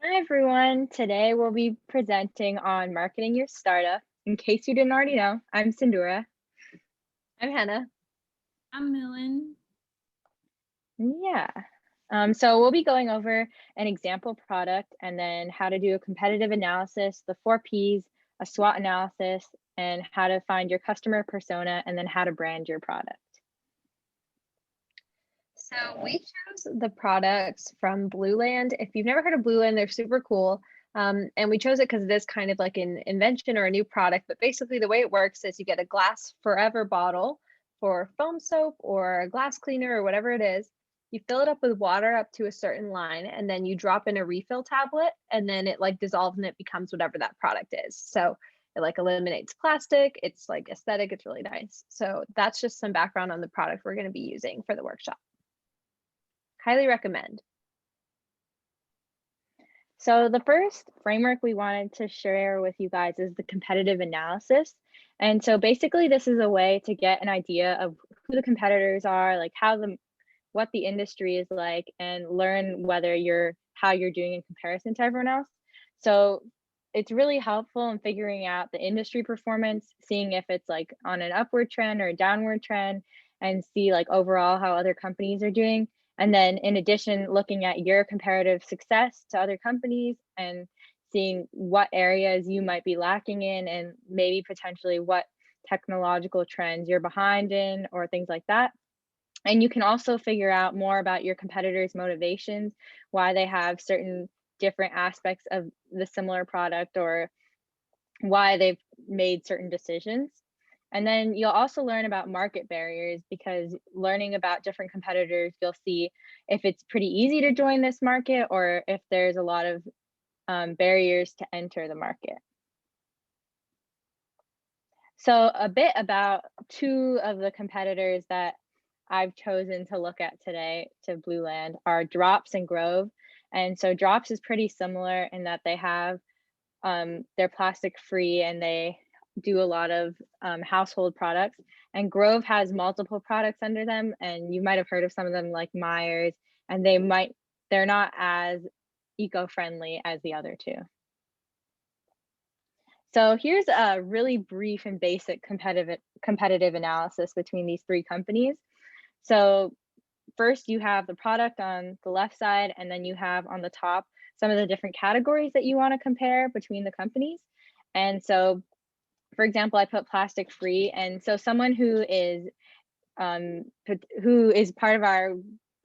Hi everyone. Today we'll be presenting on marketing your startup. In case you didn't already know, I'm Sindhura. I'm Henna. I'm Milin. Yeah. So we'll be going over an example product and then how to do a competitive analysis, the 4 Ps, a SWOT analysis, and how to find your customer persona, and then how to brand your product. So we chose the products from Blueland. If you've never heard of Blueland, they're super cool. And we chose it because it is kind of like an invention or a new product. But basically, the way it works is you get a glass forever bottle for foam soap or a glass cleaner or whatever it is. You fill it up with water up to a certain line, and then you drop in a refill tablet, and then it like dissolves and it becomes whatever that product is. So it like eliminates plastic. It's like aesthetic. It's really nice. So that's just some background on the product we're going to be using for the workshop. Highly recommend. So the first framework we wanted to share with you guys is the competitive analysis. And so basically this is a way to get an idea of who the competitors are, like what the industry is like, and learn how you're doing in comparison to everyone else. So it's really helpful in figuring out the industry performance, seeing if it's like on an upward trend or a downward trend, and see like overall how other companies are doing. And then in addition, looking at your comparative success to other companies and seeing what areas you might be lacking in, and maybe potentially what technological trends you're behind in or things like that. And you can also figure out more about your competitors' motivations, why they have certain different aspects of the similar product, or why they've made certain decisions. And then you'll also learn about market barriers, because learning about different competitors, you'll see if it's pretty easy to join this market or if there's a lot of barriers to enter the market. So a bit about two of the competitors that I've chosen to look at today to Blueland are Drops and Grove. And so Drops is pretty similar in that they're plastic free and they do a lot of household products. And Grove has multiple products under them, and you might have heard of some of them like Myers, and they're not as eco-friendly as the other two. So here's a really brief and basic competitive analysis between these three companies. So first you have the product on the left side, and then you have on the top some of the different categories that you want to compare between the companies. And so, for example, I put plastic free, and so someone who is part of our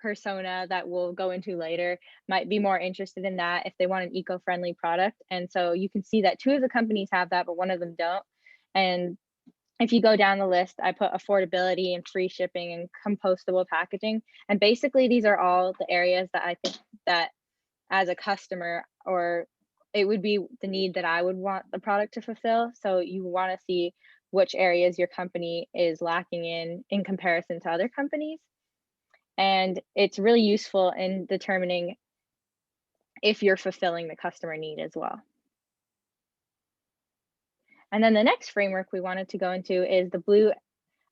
persona that we'll go into later might be more interested in that if they want an eco-friendly product. And so you can see that two of the companies have that, but one of them don't. And if you go down the list, I put affordability and free shipping and compostable packaging. And basically these are all the areas that I think that as a customer, or it would be the need that I would want the product to fulfill. So you want to see which areas your company is lacking in comparison to other companies. And it's really useful in determining if you're fulfilling the customer need as well. And then the next framework we wanted to go into is the blue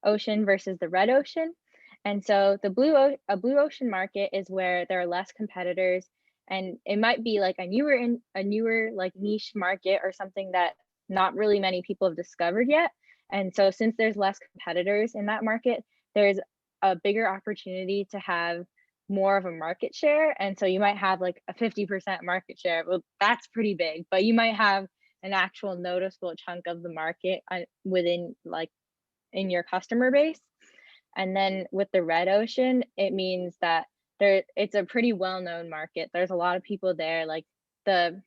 ocean versus the red ocean. And so a blue ocean market is where there are less competitors, and it might be like a newer like niche market or something that not really many people have discovered yet. And so since there's less competitors in that market, there's a bigger opportunity to have more of a market share. And so you might have like a 50% market share. Well, that's pretty big, but you might have an actual noticeable chunk of the market within like in your customer base. And then with the red ocean, it means that it's a pretty well-known market. There's a lot of people there. Like the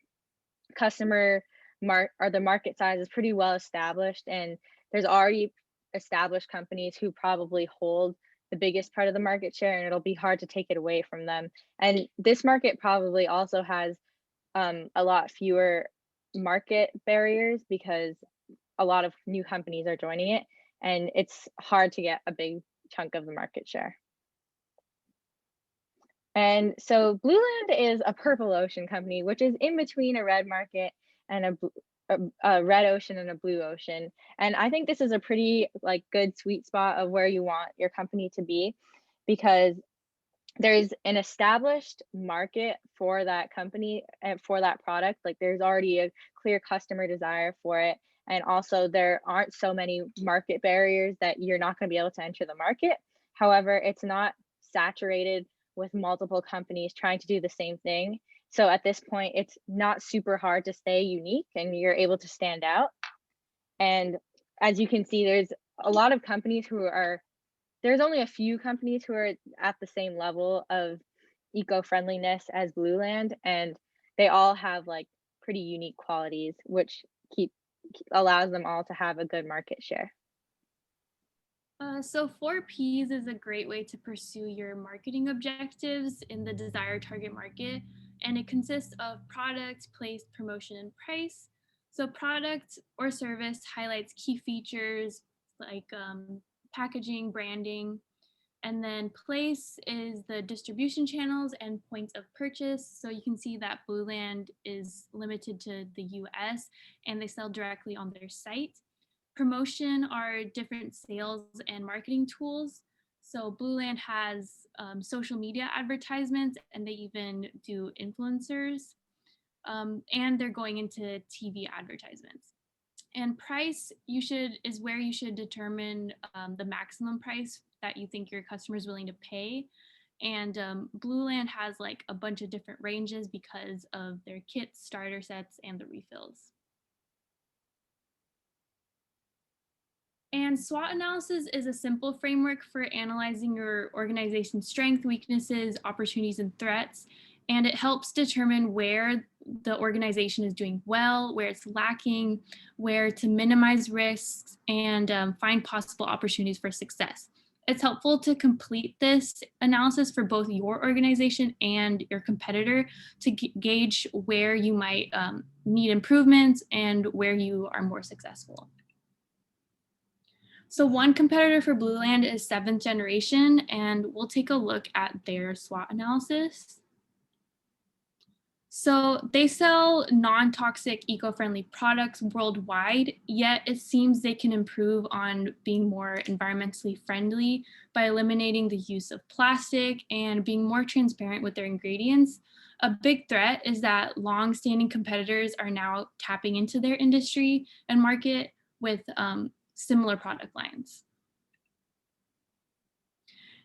the market size is pretty well established, and there's already established companies who probably hold the biggest part of the market share, and it'll be hard to take it away from them. And this market probably also has a lot fewer market barriers because a lot of new companies are joining it, and it's hard to get a big chunk of the market share. And so Blueland is a purple ocean company, which is in between a red market and a red ocean and a blue ocean. And I think this is a pretty like good sweet spot of where you want your company to be, because there's an established market for that company and for that product. Like there's already a clear customer desire for it. And also there aren't so many market barriers that you're not going to be able to enter the market. However, it's not saturated with multiple companies trying to do the same thing. So at this point, it's not super hard to stay unique and you're able to stand out. And as you can see, there's a lot of companies who are there's only a few companies who are at the same level of eco-friendliness as Blueland, and they all have like pretty unique qualities, which keep allows them all to have a good market share. So 4Ps is a great way to pursue your marketing objectives in the desired target market, and it consists of product, place, promotion, and price. So product or service highlights key features like packaging, branding, and then place is the distribution channels and points of purchase. So you can see that Blueland is limited to the US and they sell directly on their site. Promotion are different sales and marketing tools. So Blueland has social media advertisements and they even do influencers, and they're going into TV advertisements. And price is where you should determine the maximum price that you think your customer is willing to pay. And Blueland has like a bunch of different ranges because of their kits, starter sets, and the refills. And SWOT analysis is a simple framework for analyzing your organization's strengths, weaknesses, opportunities, and threats. And it helps determine where the organization is doing well, where it's lacking, where to minimize risks, and find possible opportunities for success. It's helpful to complete this analysis for both your organization and your competitor to gauge where you might need improvements and where you are more successful. So one competitor for Blueland is 7th Generation, and we'll take a look at their SWOT analysis. So they sell non-toxic, eco-friendly products worldwide, yet it seems they can improve on being more environmentally friendly by eliminating the use of plastic and being more transparent with their ingredients. A big threat is that long-standing competitors are now tapping into their industry and market with similar product lines.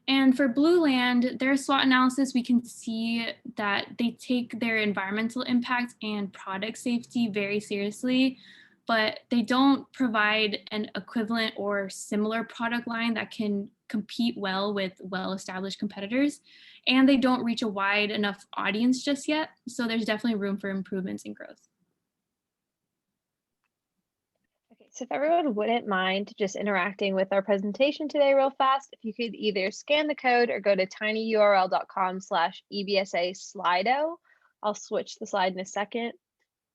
And for Blueland, their SWOT analysis, we can see that they take their environmental impact and product safety very seriously, but they don't provide an equivalent or similar product line that can compete well with well-established competitors. And they don't reach a wide enough audience just yet. So there's definitely room for improvements and growth. Okay, so if everyone wouldn't mind just interacting with our presentation today real fast, if you could either scan the code or go to tinyurl.com/EBSA Slido. I'll switch the slide in a second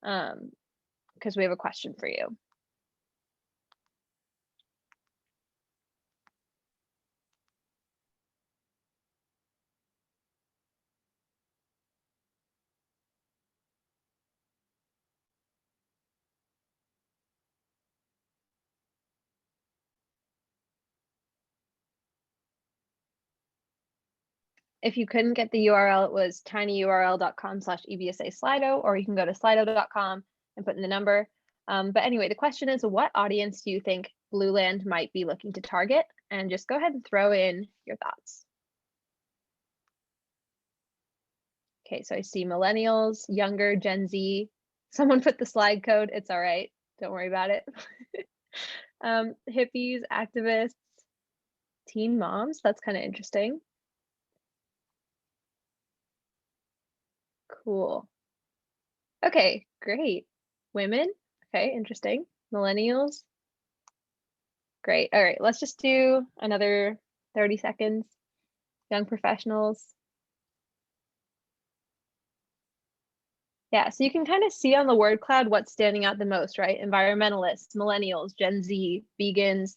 because we have a question for you. If you couldn't get the URL, it was tinyurl.com/EBSA Slido, or you can go to slido.com and put in the number. But anyway, the question is, what audience do you think Blueland might be looking to target? And just go ahead and throw in your thoughts. Okay, so I see millennials, younger, Gen Z. Someone put the slide code. It's all right. Don't worry about it. Hippies, activists, teen moms. That's kind of interesting. Cool. Okay, great. Women. Okay, interesting. Millennials. Great. All right, let's just do another 30 seconds. Young professionals. Yeah, so you can kind of see on the word cloud what's standing out the most, right? Environmentalists, millennials, Gen Z, vegans,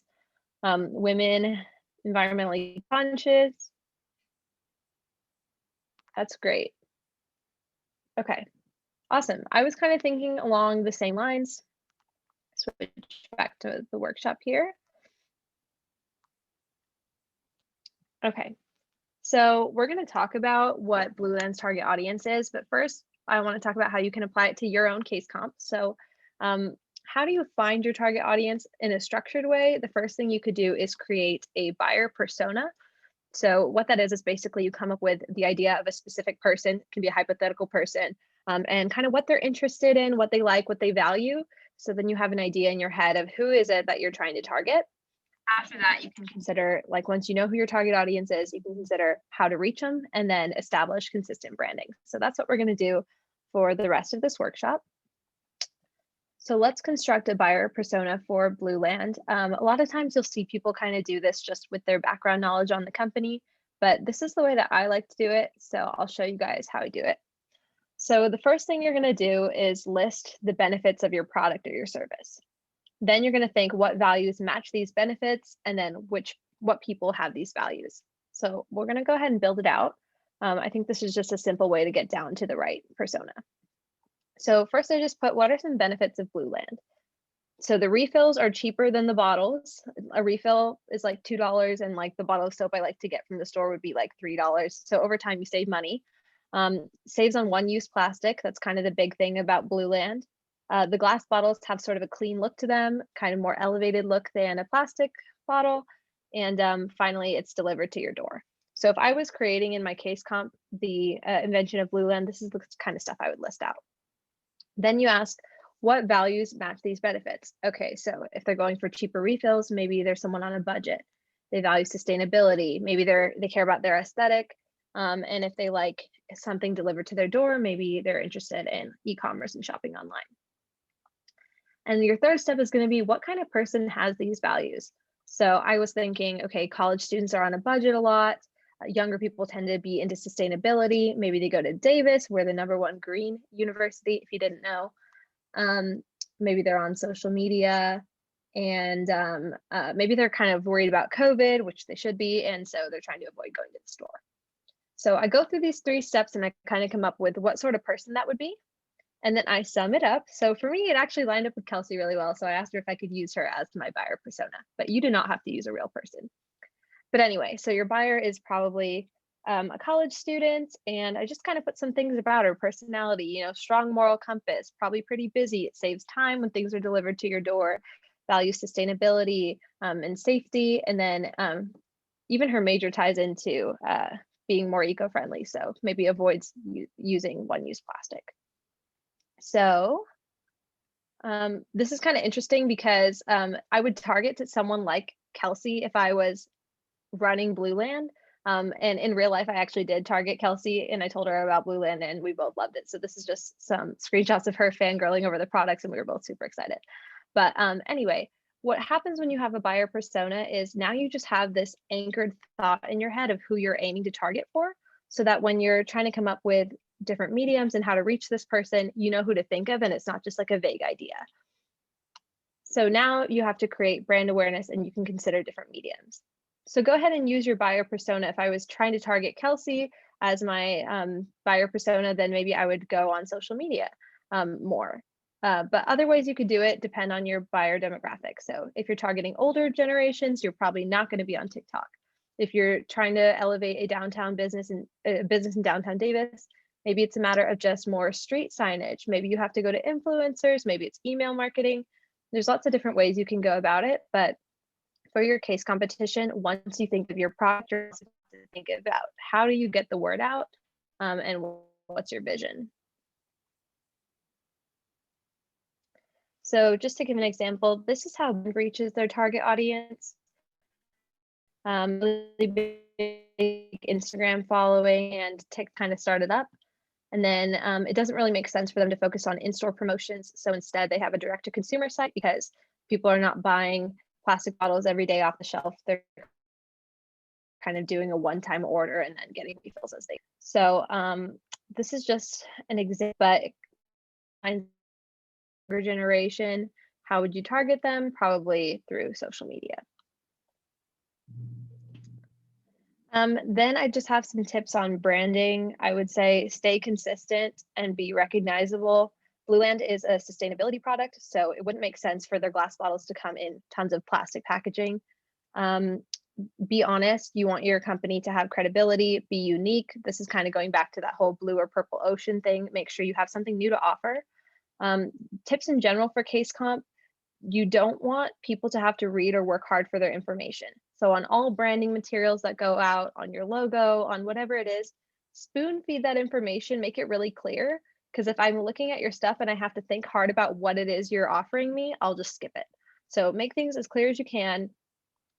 women, environmentally conscious. That's great. Okay, awesome. I was kind of thinking along the same lines. Switch back to the workshop here. Okay, So we're going to talk about what Blue Land's target audience is, but first I want to talk about how you can apply it to your own case comp. So how do you find your target audience in a structured way? The first thing you could do is create a buyer persona. So what that is basically you come up with the idea of a specific person, it can be a hypothetical person, and kind of what they're interested in, what they like, what they value. So then you have an idea in your head of who is it that you're trying to target. After that, you can consider, like, once you know who your target audience is, you can consider how to reach them and then establish consistent branding. So that's what we're going to do for the rest of this workshop. So let's construct a buyer persona for Blue Land. A lot of times you'll see people kind of do this just with their background knowledge on the company, but this is the way that I like to do it. So I'll show you guys how I do it. So the first thing you're going to do is list the benefits of your product or your service. Then you're going to think what values match these benefits and then what people have these values. So we're going to go ahead and build it out. I think this is just a simple way to get down to the right persona. So first I just put what are some benefits of Blue Land. So the refills are cheaper than the bottles. A refill is like $2 and like the bottle of soap I like to get from the store would be like $3. So over time you save money. Saves on one-use plastic. That's kind of the big thing about Blue Land. The glass bottles have sort of a clean look to them, kind of more elevated look than a plastic bottle. And finally, it's delivered to your door. So if I was creating in my case comp the invention of Blue Land, this is the kind of stuff I would list out. Then you ask, what values match these benefits? Okay, so if they're going for cheaper refills, maybe there's someone on a budget. They value sustainability. Maybe they care about their aesthetic. And if they like something delivered to their door, maybe they're interested in e-commerce and shopping online. And your third step is going to be what kind of person has these values. So I was thinking, okay, college students are on a budget a lot. Younger people tend to be into sustainability. Maybe they go to Davis, we're the #1 green university, if you didn't know. Maybe they're on social media and maybe they're kind of worried about COVID, which they should be. And so they're trying to avoid going to the store. So I go through these 3 steps and I kind of come up with what sort of person that would be. And then I sum it up. So for me, it actually lined up with Kelsey really well. So I asked her if I could use her as my buyer persona, but you do not have to use a real person. But anyway, so your buyer is probably a college student, and I just kind of put some things about her personality, strong moral compass, probably pretty busy. It saves time when things are delivered to your door, values sustainability and safety. And then even her major ties into being more eco-friendly. So maybe avoids using one-use plastic. So this is kind of interesting because I would target to someone like Kelsey if I was running Blue Land. And in real life, I actually did target Kelsey and I told her about Blue Land and we both loved it. So this is just some screenshots of her fangirling over the products and we were both super excited. But anyway, what happens when you have a buyer persona is now you just have this anchored thought in your head of who you're aiming to target for, so that when you're trying to come up with different mediums and how to reach this person, you know who to think of and it's not just like a vague idea. So now you have to create brand awareness and you can consider different mediums. So go ahead and use your buyer persona. If I was trying to target Kelsey as my buyer persona, then maybe I would go on social media more. But other ways you could do it depend on your buyer demographic. So if you're targeting older generations, you're probably not going to be on TikTok. If you're trying to elevate a downtown business in downtown Davis, maybe it's a matter of just more street signage. Maybe you have to go to influencers. Maybe it's email marketing. There's lots of different ways you can go about it. But for your case competition, once you think of your product, you're also going to think about how do you get the word out and what's your vision. So just to give an example, this is how Blend reaches their target audience. Really big Instagram following and TikTok kind of started up. And then it doesn't really make sense for them to focus on in-store promotions. So instead they have a direct-to-consumer site because people are not buying plastic bottles every day off the shelf. They're kind of doing a one-time order and then getting refills as they. So this is just an example, but younger generation, how would you target them? Probably through social media. Then I just have some tips on branding. I would say stay consistent and be recognizable. Blue Land is a sustainability product, so it wouldn't make sense for their glass bottles to come in tons of plastic packaging. be honest. You want your company to have credibility, be unique. This is kind of going back to that whole blue or purple ocean thing. Make sure you have something new to offer. Tips in general for case comp: you don't want people to have to read or work hard for their information. So on all branding materials that go out, on your logo, on whatever it is, spoon feed that information, make it really clear. Because if I'm looking at your stuff and I have to think hard about what it is you're offering me, I'll just skip it. So make things as clear as you can.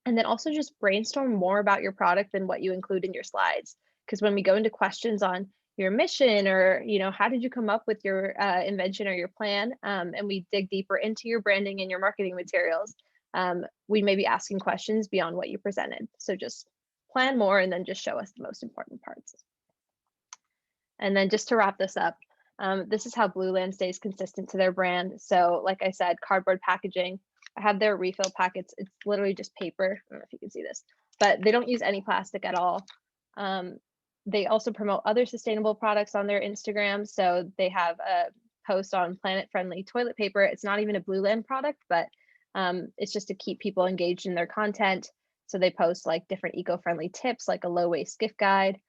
And then also just brainstorm more about your product than what you include in your slides. Because when we go into questions on your mission, or how did you come up with your invention or your plan, and we dig deeper into your branding and your marketing materials, we may be asking questions beyond what you presented. So just plan more and then just show us the most important parts. And then just to wrap this up, this is how Blueland stays consistent to their brand. So like I said, cardboard packaging. I have their refill packets. It's literally just paper. I don't know if you can see this, but they don't use any plastic at all. They also promote other sustainable products on their Instagram. So they have a post on planet-friendly toilet paper. It's not even a Blueland product, but it's just to keep people engaged in their content. So they post like different eco-friendly tips, like a low-waste gift guide.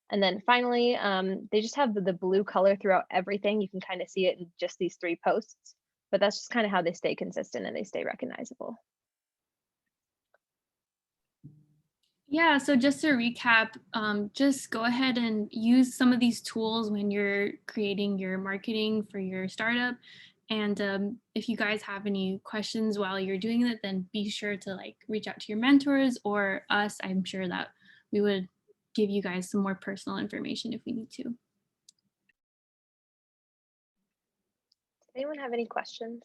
And then finally, they just have the blue color throughout everything. You can kind of see it in just these 3 posts, but that's just kind of how they stay consistent and they stay recognizable. Yeah, so just to recap, just go ahead and use some of these tools when you're creating your marketing for your startup. And if you guys have any questions while you're doing it, then be sure to reach out to your mentors or us. I'm sure that we would give you guys some more personal information if we need to. Does anyone have any questions?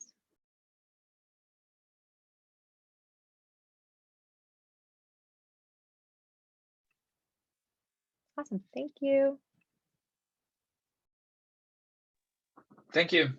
Awesome, thank you. Thank you.